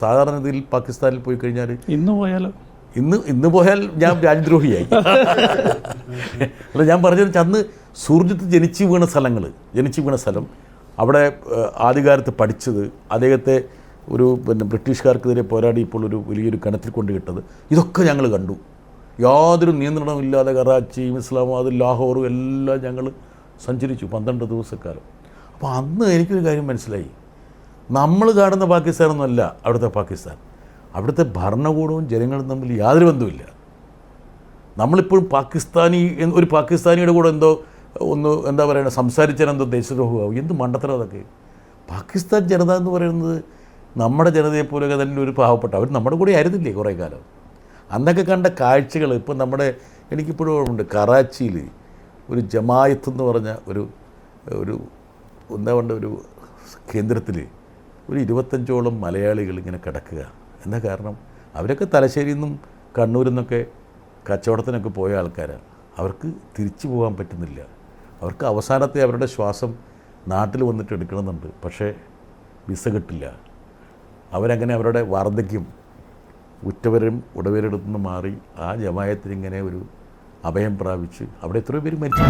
സാധാരണ രീതിയിൽ പാകിസ്ഥാനിൽ പോയി കഴിഞ്ഞാൽ ഇന്ന് പോയാൽ ഞാൻ രാജ്യദ്രോഹിയായി. അല്ല, ഞാൻ പറഞ്ഞത് അന്ന് സുർജിത്ത് ജനിച്ചു വീണ സ്ഥലം, അവിടെ ആദ്യകാലത്ത് പഠിച്ചത്, അദ്ദേഹത്തെ ഒരു ബ്രിട്ടീഷുകാർക്കെതിരെ പോരാടി ഇപ്പോൾ ഒരു വലിയൊരു കിണറ്റിൽ കൊണ്ട് കിട്ടത്, ഇതൊക്കെ ഞങ്ങൾ കണ്ടു. യാതൊരു നിയന്ത്രണമില്ലാതെ കറാച്ചിയും ഇസ്ലാമാബാദും ലാഹോറും എല്ലാം ഞങ്ങൾ സഞ്ചരിച്ചു 12 ദിവസക്കാലം. അപ്പോൾ അന്ന് എനിക്കൊരു കാര്യം മനസ്സിലായി, നമ്മൾ കാണുന്ന പാകിസ്ഥാനൊന്നുമല്ല അവിടുത്തെ പാകിസ്ഥാൻ. അവിടുത്തെ ഭരണകൂടവും ജനങ്ങളും തമ്മിൽ യാതൊരു ബന്ധവുമില്ല. നമ്മളിപ്പോഴും ഒരു പാകിസ്ഥാനിയുടെ കൂടെ എന്താ പറയുക, സംസാരിച്ചാൽ എന്തോ ദേശദ്രോഹമാവും. എന്ത് മണ്ടത്തരം അതൊക്കെ. പാകിസ്ഥാൻ ജനത എന്ന് പറയുന്നത് നമ്മുടെ ജനതയെപ്പോലെയൊക്കെ തന്നെ ഒരു പാവപ്പെട്ട, അവർ നമ്മുടെ കൂടെ ആയിരുന്നില്ലേ കുറേ കാലം. അന്നൊക്കെ കണ്ട കാഴ്ചകൾ ഇപ്പം എനിക്കിപ്പോഴും ഓർമ്മയുണ്ട്. കറാച്ചിയിൽ ഒരു ജമായത്ത് എന്ന് പറഞ്ഞ ഒരു കേന്ദ്രത്തിൽ ഒരു 25ഓളം മലയാളികൾ ഇങ്ങനെ കിടക്കുക. എന്താ കാരണം? അവരൊക്കെ തലശ്ശേരിയിൽ നിന്നും കണ്ണൂരിൽ നിന്നൊക്കെ കച്ചവടത്തിനൊക്കെ പോയ ആൾക്കാരാണ്. അവർക്ക് തിരിച്ചു പോകാൻ പറ്റുന്നില്ല. അവർക്ക് അവസാനത്തെ അവരുടെ ശ്വാസം നാട്ടിൽ വന്നിട്ട് എടുക്കണമെന്നുണ്ട്, പക്ഷേ വിസ കിട്ടില്ല. അവരങ്ങനെ അവരുടെ വാർദ്ധക്യം ഉറ്റവരും ഉടവരെടുത്തു നിന്ന് മാറി ആ ജമായത്തിനിങ്ങനെ ഒരു അഭയം പ്രാപിച്ച് അവിടെ എത്രയോ പേര് മരിച്ചു.